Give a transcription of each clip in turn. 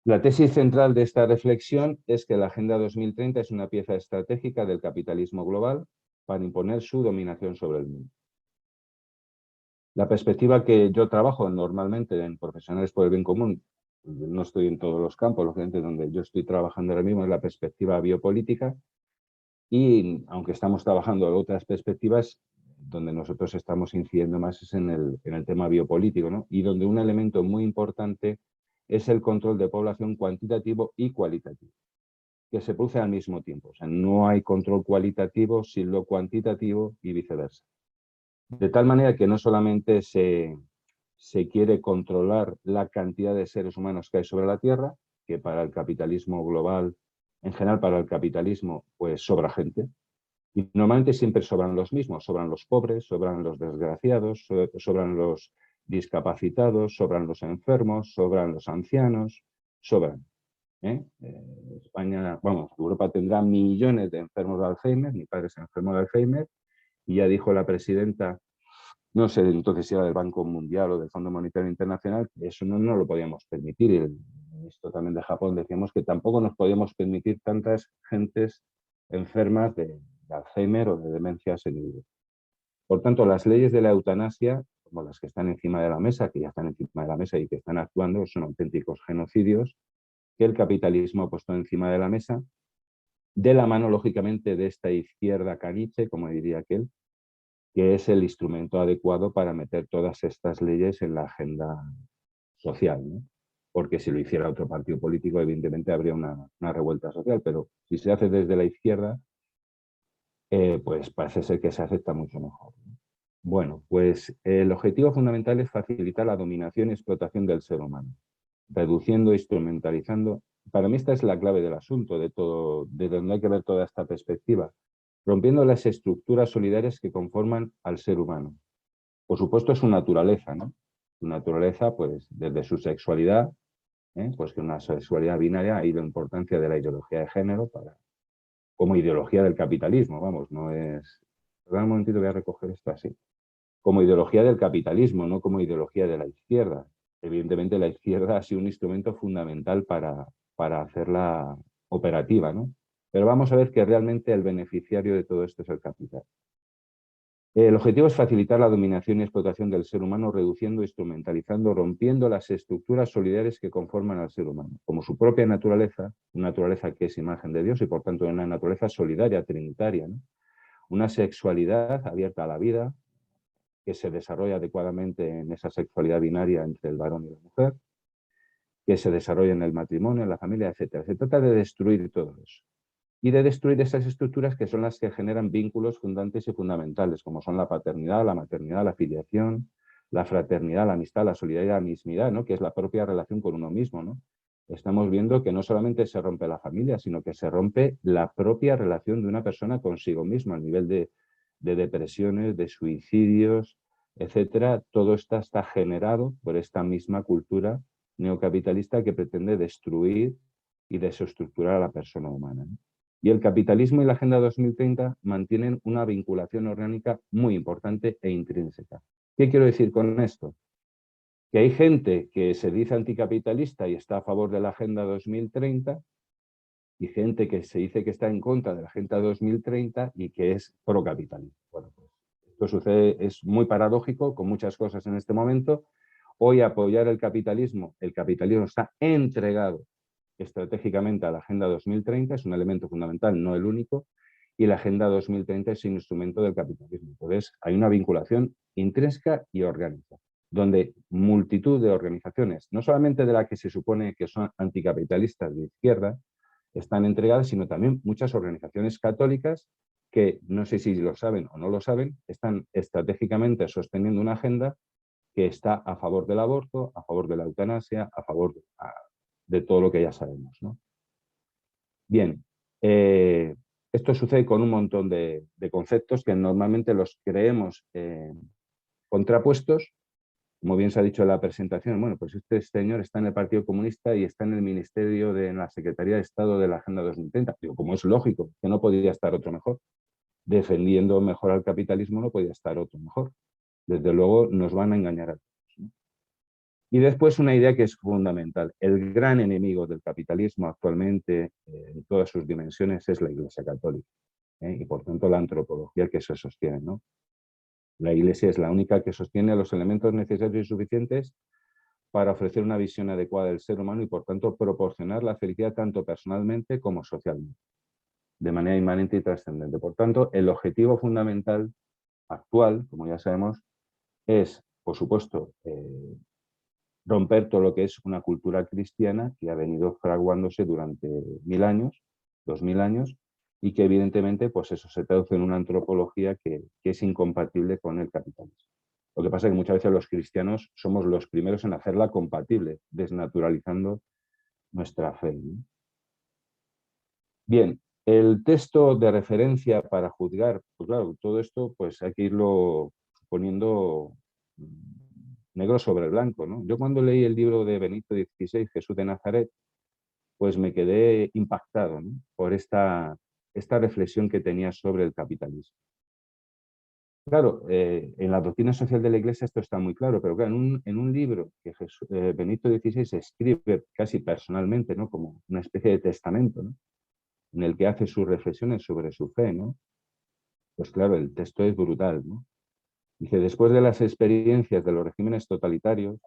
La tesis central de esta reflexión es que la Agenda 2030 es una pieza estratégica del capitalismo global para imponer su dominación sobre el mundo. La perspectiva que yo trabajo normalmente en Profesionales por el Bien Común, no estoy en todos los campos, lógicamente donde yo estoy trabajando ahora mismo es la perspectiva biopolítica, y aunque estamos trabajando en otras perspectivas, donde nosotros estamos incidiendo más es en el tema biopolítico, ¿no? Y donde un elemento muy importante es el control de población cuantitativo y cualitativo, que se produce al mismo tiempo. O sea, no hay control cualitativo sin lo cuantitativo y viceversa. De tal manera que no solamente se quiere controlar la cantidad de seres humanos que hay sobre la Tierra, que para el capitalismo global, en general para el capitalismo, pues sobra gente. Y normalmente siempre sobran los mismos, sobran los pobres, sobran los desgraciados, sobran los discapacitados, sobran los enfermos, sobran los ancianos, sobran. España, vamos, Europa tendrá millones de enfermos de Alzheimer, mi padre es enfermo de Alzheimer, y ya dijo la presidenta, no sé entonces si era del Banco Mundial o del Fondo Monetario Internacional, que eso no lo podíamos permitir. Y el ministro también de Japón decíamos que tampoco nos podíamos permitir tantas gentes enfermas de Alzheimer o de demencia senil. Por tanto, las leyes de la eutanasia, como las que están encima de la mesa, que ya están encima de la mesa y que están actuando, son auténticos genocidios que el capitalismo ha puesto encima de la mesa, de la mano, lógicamente, de esta izquierda caniche, como diría aquel, que es el instrumento adecuado para meter todas estas leyes en la agenda social, ¿no? Porque si lo hiciera otro partido político, evidentemente habría una revuelta social, pero si se hace desde la izquierda, pues parece ser que se acepta mucho mejor, ¿no? Bueno, pues el objetivo fundamental es facilitar la dominación y explotación del ser humano, reduciendo, instrumentalizando. Para mí esta es la clave del asunto, de todo, de donde hay que ver toda esta perspectiva, rompiendo las estructuras solidarias que conforman al ser humano. Por supuesto, su naturaleza, ¿no? Su naturaleza, pues, desde su sexualidad, pues que una sexualidad binaria, y la importancia de la ideología de género como ideología del capitalismo, vamos, no es... Perdón un momentito, voy a recoger esto así. Como ideología del capitalismo, no como ideología de la izquierda. Evidentemente, la izquierda ha sido un instrumento fundamental para hacerla operativa, ¿no? Pero vamos a ver que realmente el beneficiario de todo esto es el capital. El objetivo es facilitar la dominación y explotación del ser humano, reduciendo, instrumentalizando, rompiendo las estructuras solidarias que conforman al ser humano, como su propia naturaleza, una naturaleza que es imagen de Dios y por tanto una naturaleza solidaria, trinitaria, ¿no? Una sexualidad abierta a la vida, que se desarrolla adecuadamente en esa sexualidad binaria entre el varón y la mujer, que se desarrolla en el matrimonio, en la familia, etc. Se trata de destruir todo eso y de destruir esas estructuras que son las que generan vínculos fundantes y fundamentales, como son la paternidad, la maternidad, la filiación, la fraternidad, la amistad, la solidaridad, la mismidad, ¿no? Que es la propia relación con uno mismo, ¿no? Estamos viendo que no solamente se rompe la familia, sino que se rompe la propia relación de una persona consigo misma, a nivel de depresiones, de suicidios, etcétera. Todo esto está generado por esta misma cultura neocapitalista que pretende destruir y desestructurar a la persona humana, ¿no? Y el capitalismo y la Agenda 2030 mantienen una vinculación orgánica muy importante e intrínseca. ¿Qué quiero decir con esto? Que hay gente que se dice anticapitalista y está a favor de la Agenda 2030 y gente que se dice que está en contra de la Agenda 2030 y que es procapitalista. Bueno, pues esto sucede, es muy paradójico con muchas cosas en este momento. Hoy apoyar el capitalismo está entregado estratégicamente a la Agenda 2030, es un elemento fundamental, no el único, y la Agenda 2030 es un instrumento del capitalismo. Entonces, hay una vinculación intrínseca y orgánica, donde multitud de organizaciones, no solamente de las que se supone que son anticapitalistas de izquierda, están entregadas, sino también muchas organizaciones católicas que, no sé si lo saben o no lo saben, están estratégicamente sosteniendo una agenda que está a favor del aborto, a favor de la eutanasia, a favor de todo lo que ya sabemos, ¿no? Bien, esto sucede con un montón de conceptos que normalmente los creemos contrapuestos. Como bien se ha dicho en la presentación, bueno, pues este señor está en el Partido Comunista y está en el Ministerio en la Secretaría de Estado de la Agenda 2030. Digo, como es lógico, que no podría estar otro mejor. Defendiendo mejor al capitalismo no podía estar otro mejor. Desde luego nos van a engañar a todos, ¿no? Y después una idea que es fundamental. El gran enemigo del capitalismo actualmente, en todas sus dimensiones, es la Iglesia Católica. Y por tanto la antropología que se sostiene, ¿no? La Iglesia es la única que sostiene los elementos necesarios y suficientes para ofrecer una visión adecuada del ser humano y por tanto proporcionar la felicidad tanto personalmente como socialmente, de manera inmanente y trascendente. Por tanto, el objetivo fundamental actual, como ya sabemos, es, por supuesto, romper todo lo que es una cultura cristiana que ha venido fraguándose durante 1000 años, 2000 años, y que evidentemente pues eso se traduce en una antropología que es incompatible con el capitalismo. Lo que pasa es que muchas veces los cristianos somos los primeros en hacerla compatible, desnaturalizando nuestra fe, ¿no? Bien, el texto de referencia para juzgar, pues claro, todo esto pues hay que irlo poniendo negro sobre blanco, ¿no? Yo cuando leí el libro de Benito XVI, Jesús de Nazaret, pues me quedé impactado, ¿no? Por esta reflexión que tenía sobre el capitalismo. Claro, en la doctrina social de la Iglesia esto está muy claro, pero claro, en un libro que Benito XVI escribe casi personalmente, ¿no? Como una especie de testamento, ¿no? En el que hace sus reflexiones sobre su fe, ¿no? Pues claro, el texto es brutal, ¿no? Dice, después de las experiencias de los regímenes totalitarios,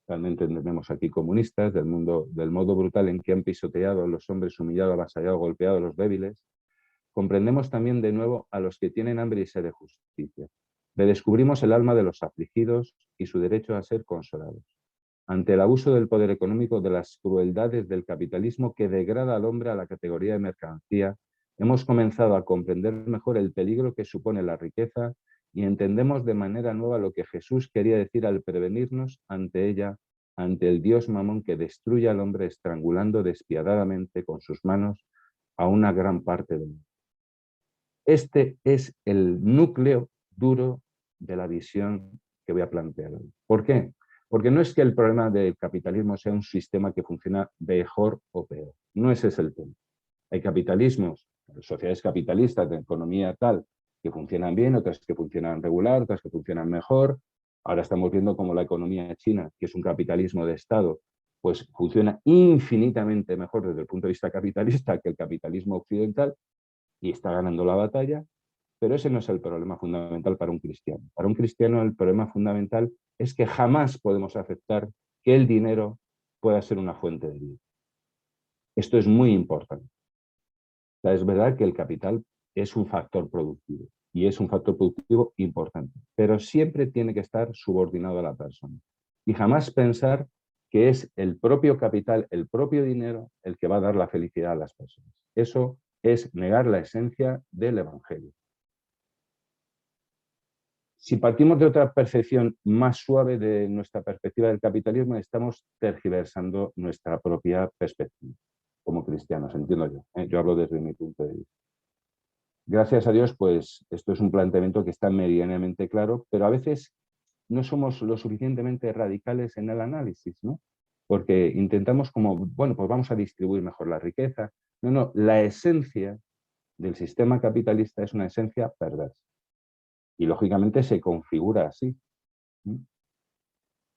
realmente entendemos aquí comunistas, del modo brutal en que han pisoteado a los hombres, humillado, avasallado, golpeado a los débiles, comprendemos también de nuevo a los que tienen hambre y sed de justicia. Redescubrimos el alma de los afligidos y su derecho a ser consolados. Ante el abuso del poder económico, de las crueldades del capitalismo que degrada al hombre a la categoría de mercancía, hemos comenzado a comprender mejor el peligro que supone la riqueza y entendemos de manera nueva lo que Jesús quería decir al prevenirnos ante ella, ante el Dios Mamón que destruye al hombre estrangulando despiadadamente con sus manos a una gran parte del mundo. Este es el núcleo duro de la visión que voy a plantear hoy. ¿Por qué? Porque no es que el problema del capitalismo sea un sistema que funciona mejor o peor. No ese es el tema. Hay capitalismos, sociedades capitalistas de economía tal, que funcionan bien, otras que funcionan regular, otras que funcionan mejor. Ahora estamos viendo cómo la economía china, que es un capitalismo de Estado, pues funciona infinitamente mejor desde el punto de vista capitalista que el capitalismo occidental y está ganando la batalla, pero ese no es el problema fundamental para un cristiano. Para un cristiano el problema fundamental es que jamás podemos aceptar que el dinero pueda ser una fuente de vida. Esto es muy importante. O sea, es verdad que el capital es un factor productivo y es un factor productivo importante, pero siempre tiene que estar subordinado a la persona y jamás pensar que es el propio capital, el propio dinero, el que va a dar la felicidad a las personas. Eso es negar la esencia del Evangelio. Si partimos de otra percepción más suave de nuestra perspectiva del capitalismo, estamos tergiversando nuestra propia perspectiva como cristianos, entiendo yo. Yo hablo desde mi punto de vista. Gracias a Dios, pues esto es un planteamiento que está medianamente claro, pero a veces no somos lo suficientemente radicales en el análisis, ¿no? Porque intentamos como, bueno, pues vamos a distribuir mejor la riqueza. No, no, la esencia del sistema capitalista es una esencia perversa. Y lógicamente se configura así.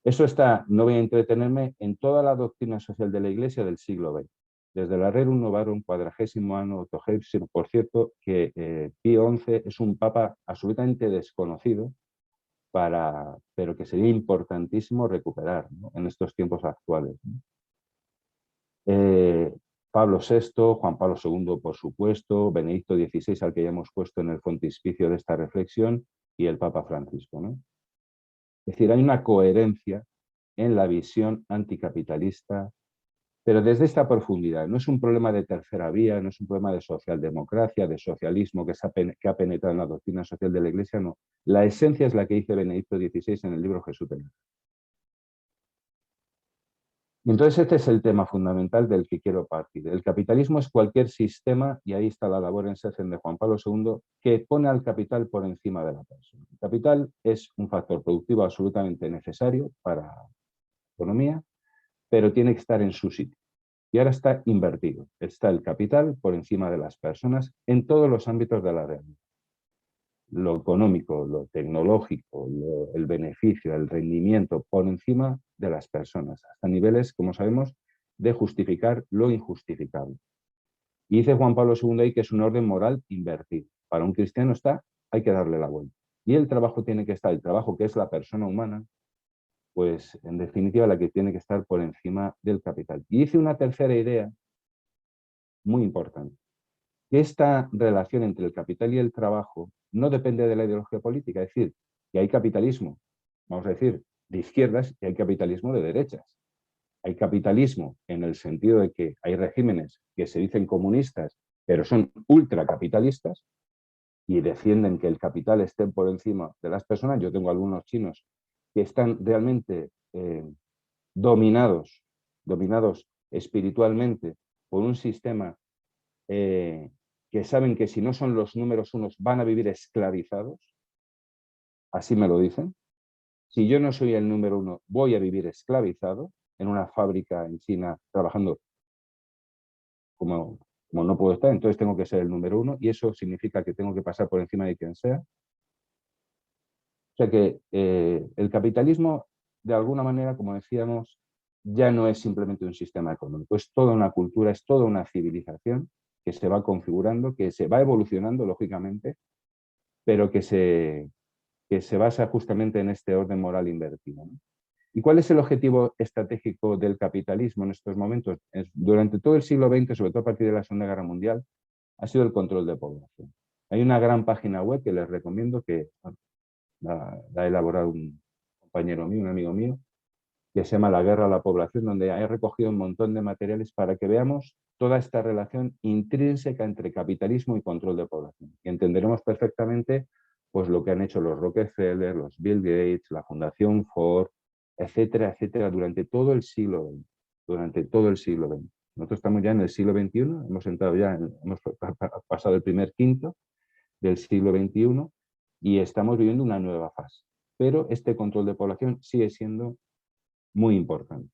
Eso está, no voy a entretenerme, en toda la doctrina social de la Iglesia del siglo XX. Desde la Rerum Novarum, 40º anno, 80º, por cierto, que Pío XI es un papa absolutamente desconocido, pero que sería importantísimo recuperar, ¿no? En estos tiempos actuales, ¿no? Pablo VI, Juan Pablo II, por supuesto, Benedicto XVI, al que ya hemos puesto en el frontispicio de esta reflexión, y el Papa Francisco, ¿no? Es decir, hay una coherencia en la visión anticapitalista, pero desde esta profundidad. No es un problema de tercera vía, no es un problema de socialdemocracia, de socialismo que ha penetrado en la doctrina social de la Iglesia, no. La esencia es la que dice Benedicto XVI en el libro Jesús de Nazaret. Y entonces este es el tema fundamental del que quiero partir. El capitalismo es cualquier sistema, y ahí está la labor en Sesen de Juan Pablo II, que pone al capital por encima de la persona. El capital es un factor productivo absolutamente necesario para la economía, pero tiene que estar en su sitio. Y ahora está invertido. Está el capital por encima de las personas en todos los ámbitos de la realidad. lo económico, lo tecnológico, el beneficio, el rendimiento por encima de las personas, hasta niveles, como sabemos, de justificar lo injustificable. Y dice Juan Pablo II ahí que es un orden moral invertido. Para un cristiano hay que darle la vuelta. Y el trabajo tiene que estar, el trabajo que es la persona humana, pues en definitiva la que tiene que estar por encima del capital. Y dice una tercera idea muy importante, que esta relación entre el capital y el trabajo no depende de la ideología política, es decir, que hay capitalismo, vamos a decir, de izquierdas y hay capitalismo de derechas. Hay capitalismo en el sentido de que hay regímenes que se dicen comunistas, pero son ultracapitalistas y defienden que el capital esté por encima de las personas. Yo tengo algunos chinos que están realmente dominados espiritualmente por un sistema que saben que si no son los números unos van a vivir esclavizados, así me lo dicen. Si yo no soy el número uno, voy a vivir esclavizado en una fábrica en China trabajando como no puedo estar, entonces tengo que ser el número uno y eso significa que tengo que pasar por encima de quien sea. O sea que el capitalismo, de alguna manera, como decíamos, ya no es simplemente un sistema económico, es toda una cultura, es toda una civilización que se va configurando, que se va evolucionando, lógicamente, pero que se basa justamente en este orden moral invertido, ¿no? ¿Y cuál es el objetivo estratégico del capitalismo en estos momentos? Durante todo el siglo XX, sobre todo a partir de la Segunda Guerra Mundial, ha sido el control de población. Hay una gran página web que les recomiendo, que bueno, la ha elaborado un compañero mío, un amigo mío, que se llama La Guerra a la Población, donde he recogido un montón de materiales para que veamos toda esta relación intrínseca entre capitalismo y control de población. Y entenderemos perfectamente pues, lo que han hecho los Rockefeller, los Bill Gates, la Fundación Ford, etcétera, etcétera, durante todo el siglo XX. Durante todo el siglo XX. Nosotros estamos ya en el siglo XXI, hemos entrado ya, hemos pasado el primer quinto del siglo XXI y estamos viviendo una nueva fase. Pero este control de población sigue siendo muy importante.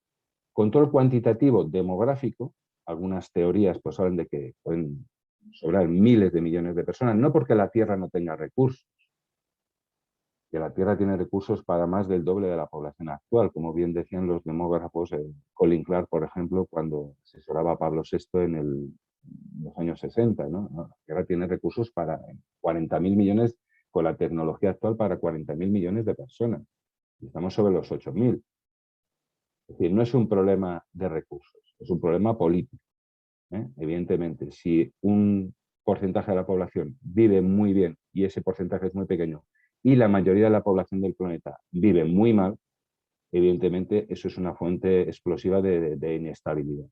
Control cuantitativo demográfico, algunas teorías pues hablan de que pueden sobrar miles de millones de personas, no porque la Tierra no tenga recursos, que la Tierra tiene recursos para más del doble de la población actual, como bien decían los demógrafos, Colin Clark, por ejemplo, cuando asesoraba a Pablo VI en los años 60, ¿no? La Tierra tiene recursos para 40.000 millones, con la tecnología actual, para 40.000 millones de personas. Y estamos sobre los 8.000. Es decir, no es un problema de recursos, es un problema político, ¿eh? Evidentemente, si un porcentaje de la población vive muy bien y ese porcentaje es muy pequeño y la mayoría de la población del planeta vive muy mal, evidentemente eso es una fuente explosiva de inestabilidad.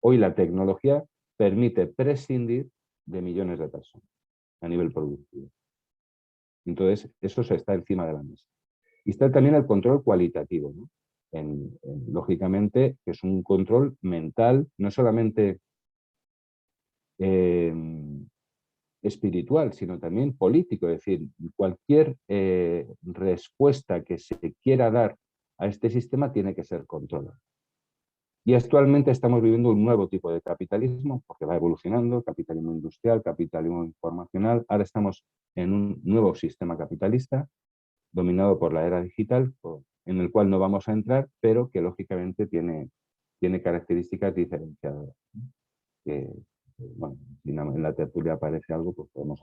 Hoy la tecnología permite prescindir de millones de personas a nivel productivo. Entonces, eso se está encima de la mesa. Y está también el control cualitativo, ¿no? Lógicamente, que es un control mental, no solamente espiritual, sino también político. Es decir, cualquier respuesta que se quiera dar a este sistema tiene que ser controlada. Y actualmente estamos viviendo un nuevo tipo de capitalismo, porque va evolucionando, capitalismo industrial, capitalismo informacional. Ahora estamos en un nuevo sistema capitalista, dominado por la era digital, en el cual no vamos a entrar, pero que lógicamente tiene características diferenciadoras. Que, bueno, si en la tertulia aparece algo, pues podemos